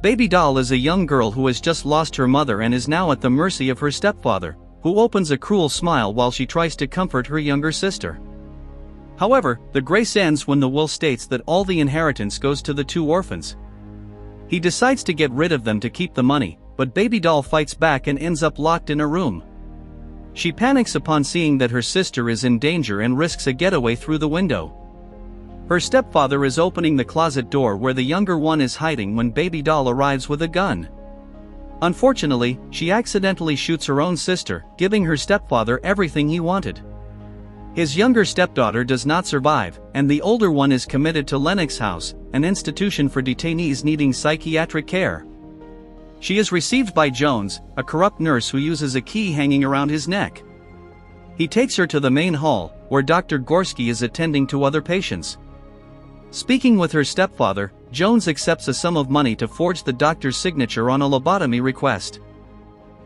Baby doll is a young girl who has just lost her mother and is now at the mercy of her stepfather, who opens a cruel smile while she tries to comfort her younger sister. However, the grace ends when the will states that all the inheritance goes to the two orphans. He decides to get rid of them to keep the money, but Baby doll fights back and ends up locked in a room. She panics upon seeing that her sister is in danger and risks a getaway through the window. Her stepfather is opening the closet door where the younger one is hiding when Baby doll arrives with a gun. Unfortunately, she accidentally shoots her own sister, giving her stepfather everything he wanted. His younger stepdaughter does not survive, and the older one is committed to Lennox House, an institution for detainees needing psychiatric care. She is received by Jones, a corrupt nurse who uses a key hanging around his neck. He takes her to the main hall, where Dr. Gorski is attending to other patients. Speaking with her stepfather, Jones accepts a sum of money to forge the doctor's signature on a lobotomy request.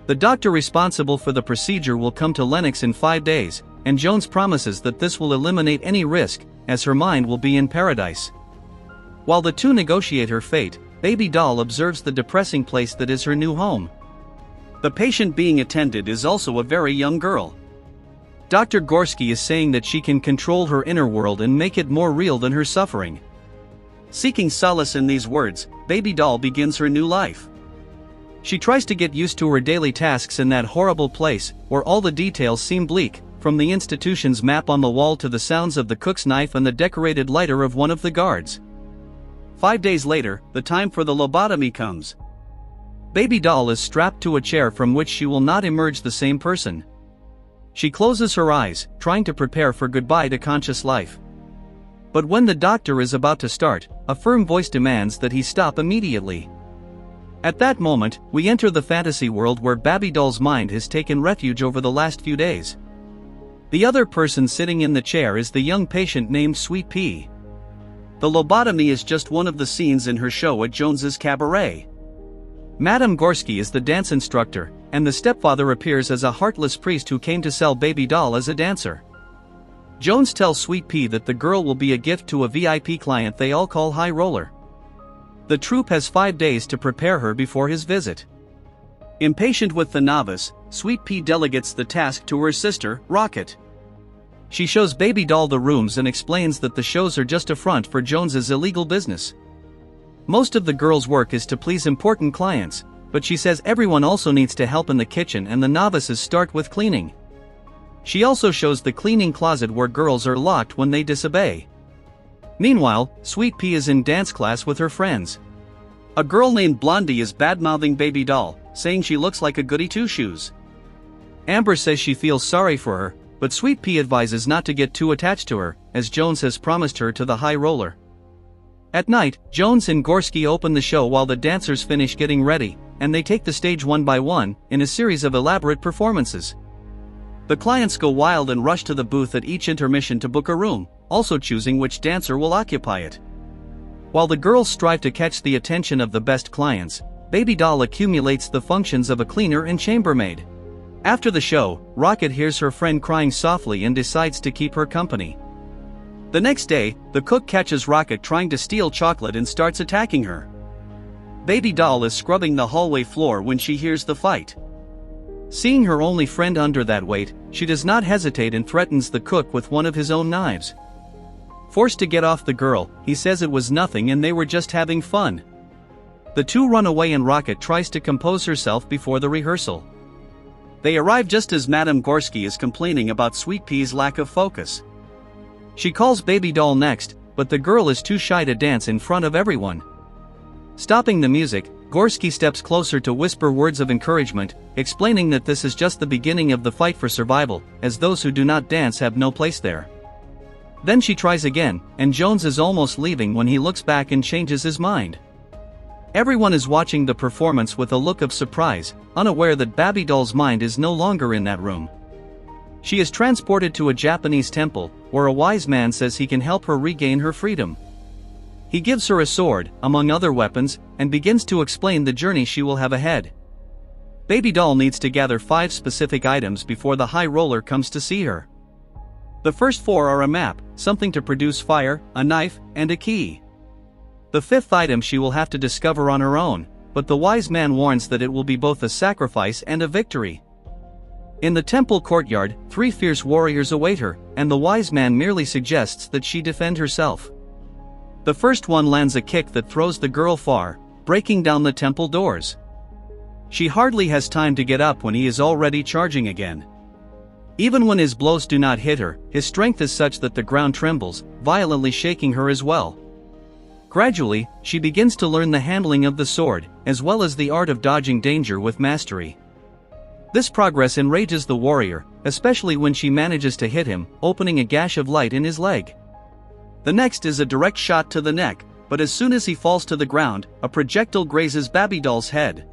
The doctor responsible for the procedure will come to Lennox in 5 days, and Jones promises that this will eliminate any risk, as her mind will be in paradise. While the two negotiate her fate, Baby doll observes the depressing place that is her new home. The patient being attended is also a very young girl. Dr. Gorski is saying that she can control her inner world and make it more real than her suffering. Seeking solace in these words, Baby doll begins her new life. She tries to get used to her daily tasks in that horrible place, where all the details seem bleak, from the institution's map on the wall to the sounds of the cook's knife and the decorated lighter of one of the guards. 5 days later, the time for the lobotomy comes. Baby doll is strapped to a chair from which she will not emerge the same person. She closes her eyes, trying to prepare for goodbye to conscious life. But when the doctor is about to start, a firm voice demands that he stop immediately. At that moment, we enter the fantasy world where Baby doll's mind has taken refuge over the last few days. The other person sitting in the chair is the young patient named Sweet Pea. The lobotomy is just one of the scenes in her show at Jones's Cabaret. Madame Gorski is the dance instructor, and the stepfather appears as a heartless priest who came to sell Baby doll as a dancer. Jones tells Sweet Pea that the girl will be a gift to a VIP client they all call High Roller. The troupe has 5 days to prepare her before his visit. Impatient with the novice, Sweet Pea delegates the task to her sister, Rocket. She shows Baby doll the rooms and explains that the shows are just a front for Jones's illegal business. Most of the girl's work is to please important clients, but she says everyone also needs to help in the kitchen and the novices start with cleaning. She also shows the cleaning closet where girls are locked when they disobey. Meanwhile, Sweet Pea is in dance class with her friends. A girl named Blondie is bad-mouthing Baby doll, saying she looks like a goody two-shoes. Amber says she feels sorry for her, but Sweet Pea advises not to get too attached to her, as Jones has promised her to the High Roller. At night, Jones and Gorski open the show while the dancers finish getting ready, and they take the stage one by one, in a series of elaborate performances. The clients go wild and rush to the booth at each intermission to book a room, also choosing which dancer will occupy it. While the girls strive to catch the attention of the best clients, Baby doll accumulates the functions of a cleaner and chambermaid. After the show, Rocket hears her friend crying softly and decides to keep her company. The next day, the cook catches Rocket trying to steal chocolate and starts attacking her. Baby doll is scrubbing the hallway floor when she hears the fight. Seeing her only friend under that weight, she does not hesitate and threatens the cook with one of his own knives. Forced to get off the girl, he says it was nothing and they were just having fun. The two run away and Rocket tries to compose herself before the rehearsal. They arrive just as Madame Gorski is complaining about Sweet Pea's lack of focus. She calls Baby doll next, but the girl is too shy to dance in front of everyone. Stopping the music, Gorski steps closer to whisper words of encouragement, explaining that this is just the beginning of the fight for survival, as those who do not dance have no place there. Then she tries again, and Jones is almost leaving when he looks back and changes his mind. Everyone is watching the performance with a look of surprise, unaware that Baby doll's mind is no longer in that room. She is transported to a Japanese temple, where a wise man says he can help her regain her freedom. He gives her a sword, among other weapons, and begins to explain the journey she will have ahead. Baby doll needs to gather 5 specific items before the High Roller comes to see her. The first 4 are a map, something to produce fire, a knife, and a key. The 5th item she will have to discover on her own, but the wise man warns that it will be both a sacrifice and a victory. In the temple courtyard, 3 fierce warriors await her, and the wise man merely suggests that she defend herself. The first one lands a kick that throws the girl far, breaking down the temple doors. She hardly has time to get up when he is already charging again. Even when his blows do not hit her, his strength is such that the ground trembles, violently shaking her as well. Gradually, she begins to learn the handling of the sword, as well as the art of dodging danger with mastery. This progress enrages the warrior, especially when she manages to hit him, opening a gash of light in his leg. The next is a direct shot to the neck, but as soon as he falls to the ground, a projectile grazes Babydol's head.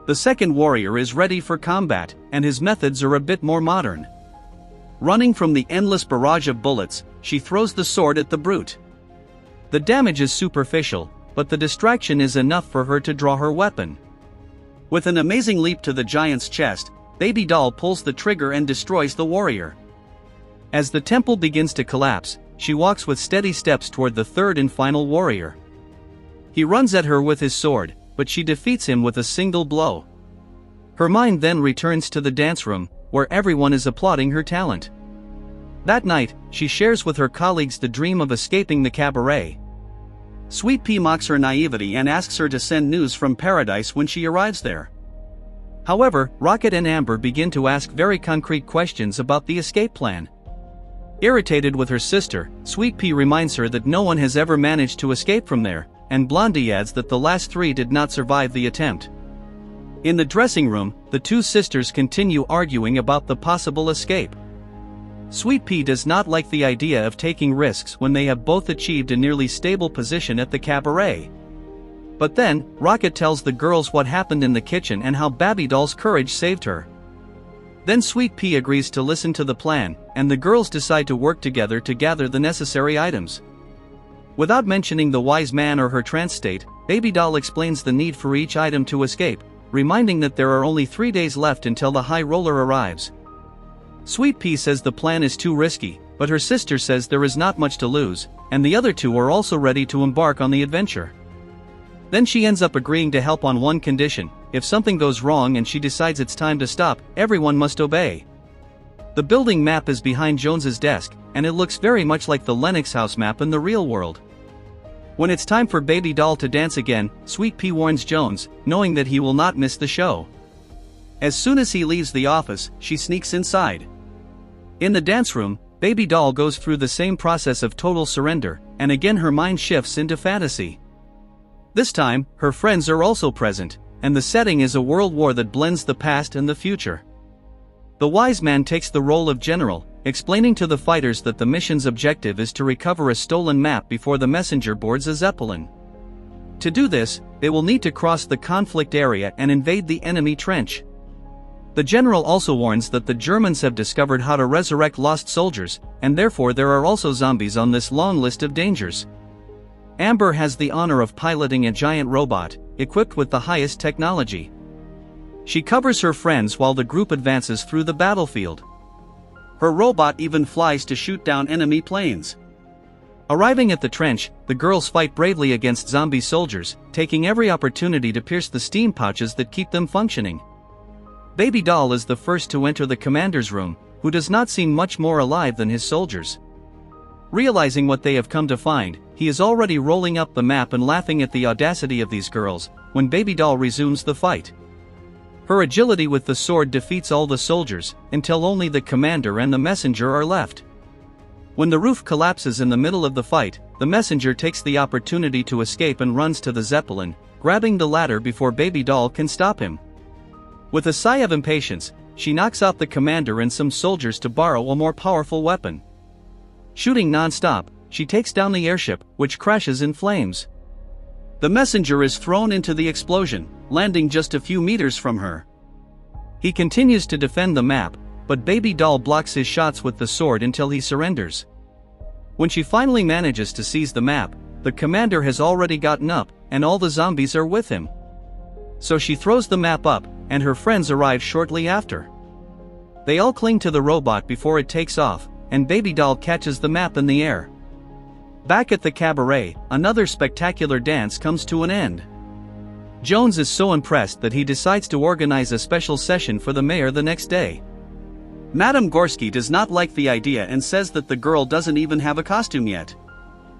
The second warrior is ready for combat, and his methods are a bit more modern. Running from the endless barrage of bullets, she throws the sword at the brute. The damage is superficial, but the distraction is enough for her to draw her weapon. With an amazing leap to the giant's chest, Babydoll pulls the trigger and destroys the warrior. As the temple begins to collapse, she walks with steady steps toward the third and final warrior. He runs at her with his sword, but she defeats him with a single blow. Her mind then returns to the dance room, where everyone is applauding her talent. That night, she shares with her colleagues the dream of escaping the cabaret. Sweet Pea mocks her naivety and asks her to send news from paradise when she arrives there. However, Rocket and Amber begin to ask very concrete questions about the escape plan. Irritated with her sister, Sweet Pea reminds her that no one has ever managed to escape from there, and Blondie adds that the last 3 did not survive the attempt. In the dressing room, the 2 sisters continue arguing about the possible escape. Sweet Pea does not like the idea of taking risks when they have both achieved a nearly stable position at the cabaret. But then, Rocket tells the girls what happened in the kitchen and how Babydoll's courage saved her. Then Sweet Pea agrees to listen to the plan, and the girls decide to work together to gather the necessary items. Without mentioning the wise man or her trance state, Babydoll explains the need for each item to escape, reminding that there are only 3 days left until the High Roller arrives. Sweet Pea says the plan is too risky, but her sister says there is not much to lose, and the other 2 are also ready to embark on the adventure. Then she ends up agreeing to help on one condition: if something goes wrong and she decides it's time to stop, everyone must obey. The building map is behind Jones's desk, and it looks very much like the Lennox house map in the real world. When it's time for Babydoll to dance again, Sweet Pea warns Jones, knowing that he will not miss the show. As soon as he leaves the office, she sneaks inside. In the dance room, Babydoll goes through the same process of total surrender, and again her mind shifts into fantasy. This time, her friends are also present, and the setting is a world war that blends the past and the future. The wise man takes the role of general, explaining to the fighters that the mission's objective is to recover a stolen map before the messenger boards a Zeppelin. To do this, they will need to cross the conflict area and invade the enemy trench. The general also warns that the Germans have discovered how to resurrect lost soldiers, and therefore there are also zombies on this long list of dangers. Amber has the honor of piloting a giant robot, equipped with the highest technology. She covers her friends while the group advances through the battlefield. Her robot even flies to shoot down enemy planes. Arriving at the trench, the girls fight bravely against zombie soldiers, taking every opportunity to pierce the steam pouches that keep them functioning. Babydoll is the first to enter the commander's room, who does not seem much more alive than his soldiers. Realizing what they have come to find, he is already rolling up the map and laughing at the audacity of these girls, when Babydoll resumes the fight. Her agility with the sword defeats all the soldiers, until only the commander and the messenger are left. When the roof collapses in the middle of the fight, the messenger takes the opportunity to escape and runs to the Zeppelin, grabbing the ladder before Babydoll can stop him. With a sigh of impatience, she knocks out the commander and some soldiers to borrow a more powerful weapon. Shooting non-stop, she takes down the airship, which crashes in flames. The messenger is thrown into the explosion, landing just a few meters from her. He continues to defend the map, but Babydoll blocks his shots with the sword until he surrenders. When she finally manages to seize the map, the commander has already gotten up, and all the zombies are with him. So she throws the map up, and her friends arrive shortly after. They all cling to the robot before it takes off, and Babydoll catches the map in the air. Back at the cabaret, another spectacular dance comes to an end. Jones is so impressed that he decides to organize a special session for the mayor the next day. Madame Gorsky does not like the idea and says that the girl doesn't even have a costume yet.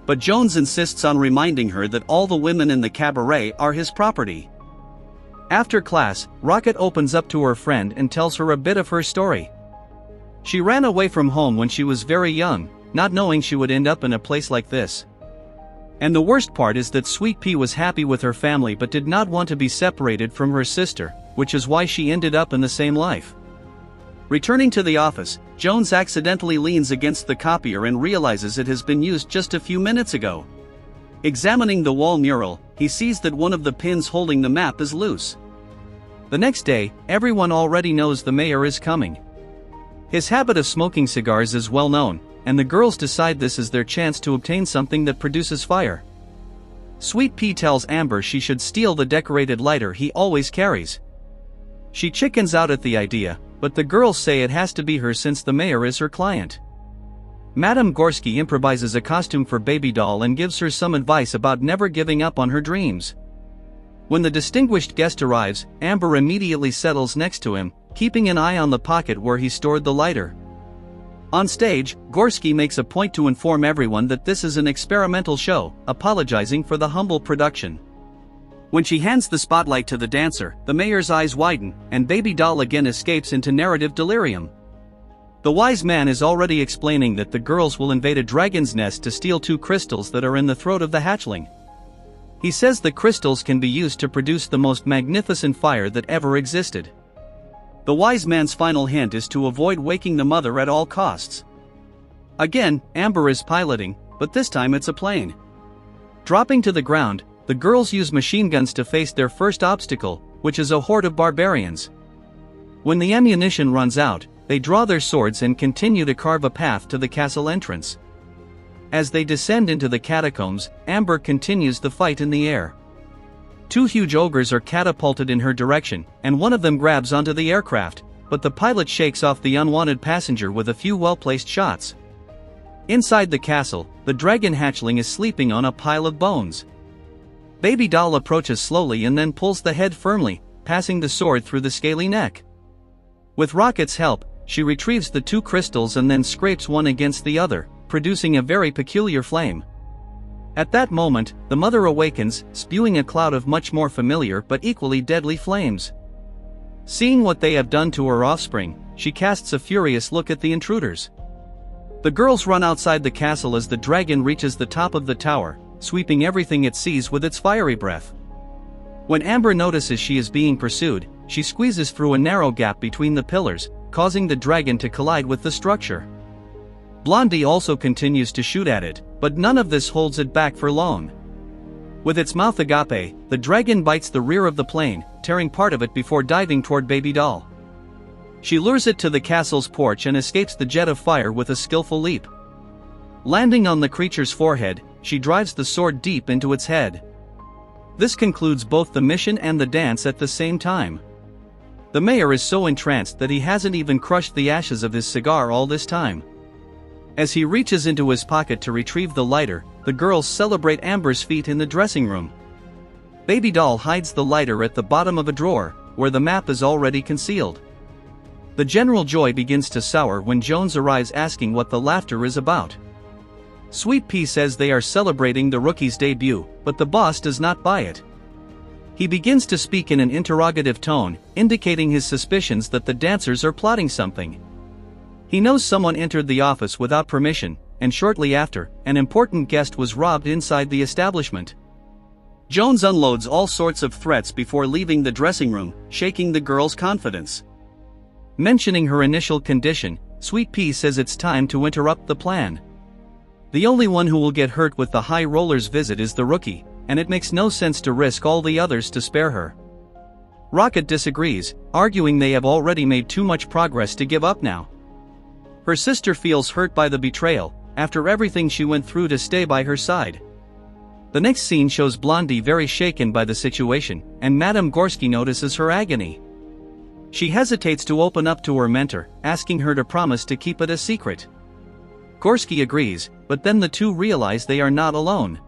But Jones insists on reminding her that all the women in the cabaret are his property. After class, Rocket opens up to her friend and tells her a bit of her story. She ran away from home when she was very young, not knowing she would end up in a place like this. And the worst part is that Sweet Pea was happy with her family but did not want to be separated from her sister, which is why she ended up in the same life. Returning to the office, Jones accidentally leans against the copier and realizes it has been used just a few minutes ago. Examining the wall mural, he sees that one of the pins holding the map is loose. The next day, everyone already knows the mayor is coming. His habit of smoking cigars is well known, and the girls decide this is their chance to obtain something that produces fire. Sweet Pea tells Amber she should steal the decorated lighter he always carries. She chickens out at the idea, but the girls say it has to be her since the mayor is her client. Madame Gorsky improvises a costume for Baby Doll and gives her some advice about never giving up on her dreams. When the distinguished guest arrives, Amber immediately settles next to him, keeping an eye on the pocket where he stored the lighter. On stage, Gorsky makes a point to inform everyone that this is an experimental show, apologizing for the humble production. When she hands the spotlight to the dancer, the mayor's eyes widen, and Baby Doll again escapes into narrative delirium. The wise man is already explaining that the girls will invade a dragon's nest to steal 2 crystals that are in the throat of the hatchling. He says the crystals can be used to produce the most magnificent fire that ever existed. The wise man's final hint is to avoid waking the mother at all costs. Again, Amber is piloting, but this time it's a plane. Dropping to the ground, the girls use machine guns to face their first obstacle, which is a horde of barbarians. When the ammunition runs out, they draw their swords and continue to carve a path to the castle entrance. As they descend into the catacombs, Amber continues the fight in the air. 2 huge ogres are catapulted in her direction, and one of them grabs onto the aircraft, but the pilot shakes off the unwanted passenger with a few well-placed shots. Inside the castle, the dragon hatchling is sleeping on a pile of bones. Baby Doll approaches slowly and then pulls the head firmly, passing the sword through the scaly neck. With Rocket's help, she retrieves the 2 crystals and then scrapes one against the other, producing a very peculiar flame. At that moment, the mother awakens, spewing a cloud of much more familiar but equally deadly flames. Seeing what they have done to her offspring, she casts a furious look at the intruders. The girls run outside the castle as the dragon reaches the top of the tower, sweeping everything it sees with its fiery breath. When Amber notices she is being pursued, she squeezes through a narrow gap between the pillars, causing the dragon to collide with the structure. Blondie also continues to shoot at it, but none of this holds it back for long. With its mouth agape, the dragon bites the rear of the plane, tearing part of it before diving toward Baby Doll. She lures it to the castle's porch and escapes the jet of fire with a skillful leap. Landing on the creature's forehead, she drives the sword deep into its head. This concludes both the mission and the dance at the same time. The mayor is so entranced that he hasn't even crushed the ashes of his cigar all this time. As he reaches into his pocket to retrieve the lighter, the girls celebrate Amber's feat in the dressing room. Baby Doll hides the lighter at the bottom of a drawer, where the map is already concealed. The general joy begins to sour when Jones arrives asking what the laughter is about. Sweet Pea says they are celebrating the rookie's debut, but the boss does not buy it. He begins to speak in an interrogative tone, indicating his suspicions that the dancers are plotting something. He knows someone entered the office without permission, and shortly after, an important guest was robbed inside the establishment. Jones unloads all sorts of threats before leaving the dressing room, shaking the girl's confidence. Mentioning her initial condition, Sweet Pea says it's time to interrupt the plan. The only one who will get hurt with the High Roller's visit is the rookie, and it makes no sense to risk all the others to spare her. Rocket disagrees, arguing they have already made too much progress to give up now. Her sister feels hurt by the betrayal, after everything she went through to stay by her side. The next scene shows Blondie very shaken by the situation, and Madame Gorsky notices her agony. She hesitates to open up to her mentor, asking her to promise to keep it a secret. Gorsky agrees, but then the two realize they are not alone.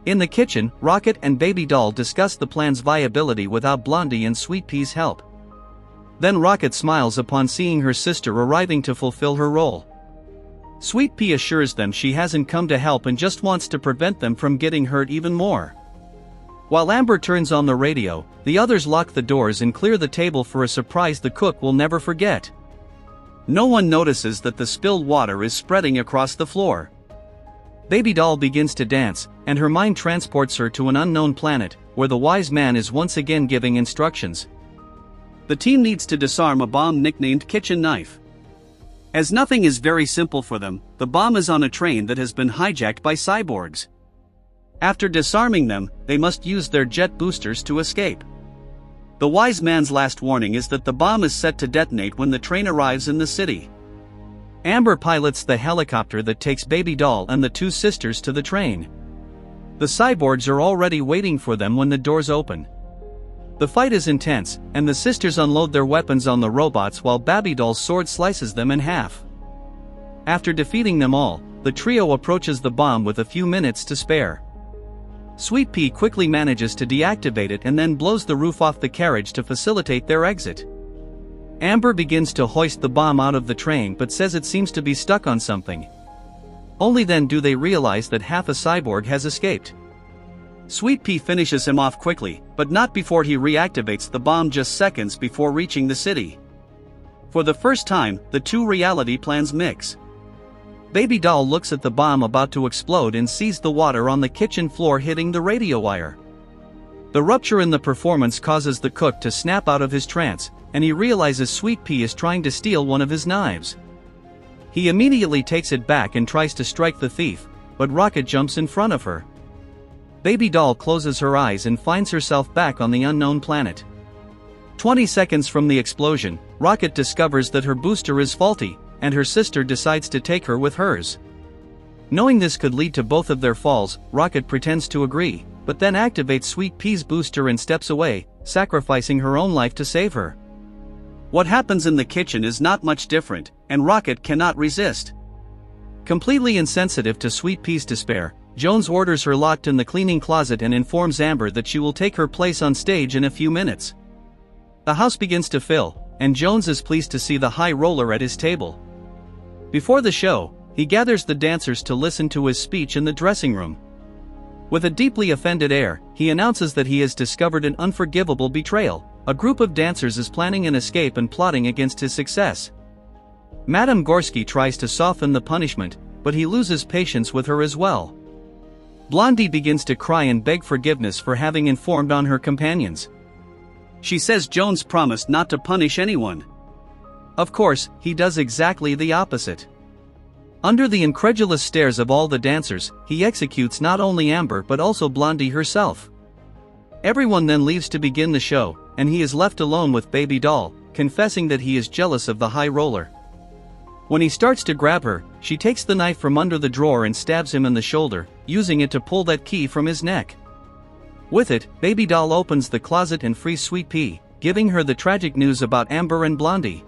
In the kitchen, Rocket and Baby Doll discuss the plan's viability without Blondie and Sweet Pea's help. Then Rocket smiles upon seeing her sister arriving to fulfill her role. Sweet Pea assures them she hasn't come to help and just wants to prevent them from getting hurt even more. While Amber turns on the radio, the others lock the doors and clear the table for a surprise the cook will never forget. No one notices that the spilled water is spreading across the floor. Baby Doll begins to dance, and her mind transports her to an unknown planet, where the wise man is once again giving instructions. The team needs to disarm a bomb nicknamed Kitchen Knife. As nothing is very simple for them, the bomb is on a train that has been hijacked by cyborgs. After disarming them, they must use their jet boosters to escape. The wise man's last warning is that the bomb is set to detonate when the train arrives in the city. Amber pilots the helicopter that takes Baby Doll and the two sisters to the train. The cyborgs are already waiting for them when the doors open. The fight is intense, and the sisters unload their weapons on the robots while Baby Doll's sword slices them in half. After defeating them all, the trio approaches the bomb with a few minutes to spare. Sweet Pea quickly manages to deactivate it and then blows the roof off the carriage to facilitate their exit. Amber begins to hoist the bomb out of the train but says it seems to be stuck on something. Only then do they realize that half a cyborg has escaped. Sweet Pea finishes him off quickly, but not before he reactivates the bomb just seconds before reaching the city. For the first time, the two reality plans mix. Baby Doll looks at the bomb about to explode and sees the water on the kitchen floor hitting the radio wire. The rupture in the performance causes the cook to snap out of his trance, and he realizes Sweet Pea is trying to steal one of his knives. He immediately takes it back and tries to strike the thief, but Rocket jumps in front of her. Baby Doll closes her eyes and finds herself back on the unknown planet. 20 seconds from the explosion, Rocket discovers that her booster is faulty, and her sister decides to take her with hers. Knowing this could lead to both of their falls, Rocket pretends to agree, but then activates Sweet Pea's booster and steps away, sacrificing her own life to save her. What happens in the kitchen is not much different, and Rocket cannot resist. Completely insensitive to Sweet Pea's despair, Jones orders her locked in the cleaning closet and informs Amber that she will take her place on stage in a few minutes. The house begins to fill, and Jones is pleased to see the high roller at his table. Before the show, he gathers the dancers to listen to his speech in the dressing room. With a deeply offended air, he announces that he has discovered an unforgivable betrayal. A group of dancers is planning an escape and plotting against his success. Madame Gorski tries to soften the punishment, but he loses patience with her as well. Blondie begins to cry and beg forgiveness for having informed on her companions. She says Jones promised not to punish anyone. Of course, he does exactly the opposite. Under the incredulous stares of all the dancers, he executes not only Amber but also Blondie herself. Everyone then leaves to begin the show, and he is left alone with Baby Doll, confessing that he is jealous of the high roller. When he starts to grab her, she takes the knife from under the drawer and stabs him in the shoulder, using it to pull that key from his neck. With it, Baby Doll opens the closet and frees Sweet Pea, giving her the tragic news about Amber and Blondie.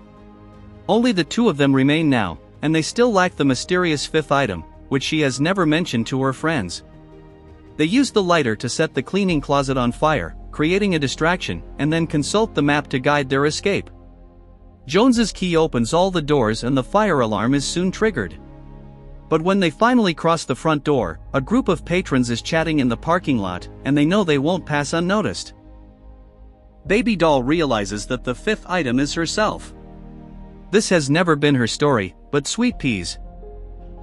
Only the two of them remain now, and they still lack the mysterious fifth item, which she has never mentioned to her friends. They use the lighter to set the cleaning closet on fire, creating a distraction, and then consult the map to guide their escape. Jones's key opens all the doors and the fire alarm is soon triggered. But when they finally cross the front door, a group of patrons is chatting in the parking lot, and they know they won't pass unnoticed. Baby Doll realizes that the fifth item is herself. This has never been her story, but Sweet Pea's.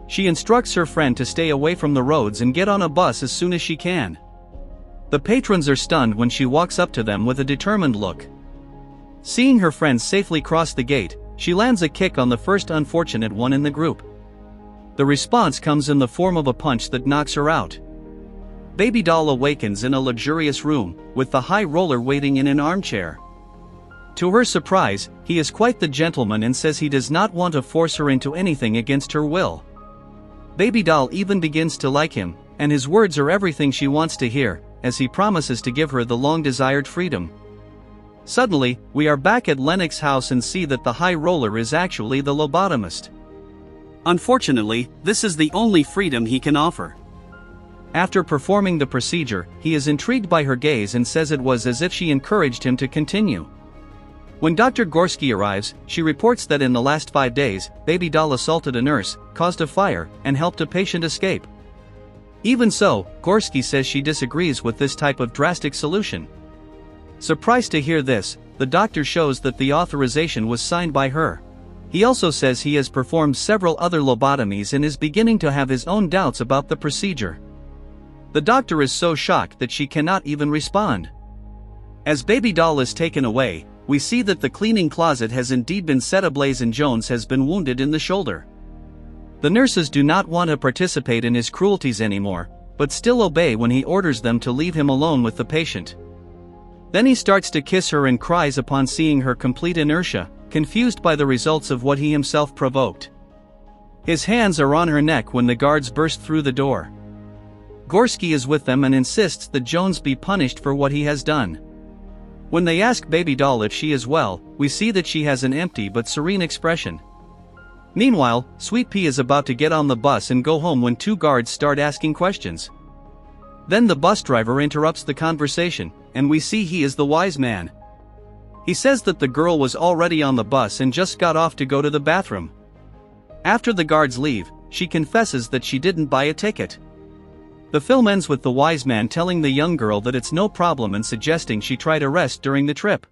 She instructs her friend to stay away from the roads and get on a bus as soon as she can. The patrons are stunned when she walks up to them with a determined look. Seeing her friend safely cross the gate, she lands a kick on the first unfortunate one in the group. The response comes in the form of a punch that knocks her out. Baby Doll awakens in a luxurious room, with the high roller waiting in an armchair. To her surprise, he is quite the gentleman and says he does not want to force her into anything against her will. Baby Doll even begins to like him, and his words are everything she wants to hear, as he promises to give her the long-desired freedom. Suddenly, we are back at Lennox's house and see that the high roller is actually the lobotomist. Unfortunately, this is the only freedom he can offer. After performing the procedure, he is intrigued by her gaze and says it was as if she encouraged him to continue. When Dr. Gorski arrives, she reports that in the last 5 days, Baby Doll assaulted a nurse, caused a fire, and helped a patient escape. Even so, Gorski says she disagrees with this type of drastic solution. Surprised to hear this, the doctor shows that the authorization was signed by her. He also says he has performed several other lobotomies and is beginning to have his own doubts about the procedure. The doctor is so shocked that she cannot even respond. As Baby Doll is taken away, we see that the cleaning closet has indeed been set ablaze and Jones has been wounded in the shoulder. The nurses do not want to participate in his cruelties anymore, but still obey when he orders them to leave him alone with the patient. Then he starts to kiss her and cries upon seeing her complete inertia, confused by the results of what he himself provoked. His hands are on her neck when the guards burst through the door. Gorski is with them and insists that Jones be punished for what he has done. When they ask Baby Doll if she is well, we see that she has an empty but serene expression. Meanwhile, Sweet Pea is about to get on the bus and go home when 2 guards start asking questions. Then the bus driver interrupts the conversation, and we see he is the wise man. He says that the girl was already on the bus and just got off to go to the bathroom. After the guards leave, she confesses that she didn't buy a ticket. The film ends with the wise man telling the young girl that it's no problem and suggesting she try to rest during the trip.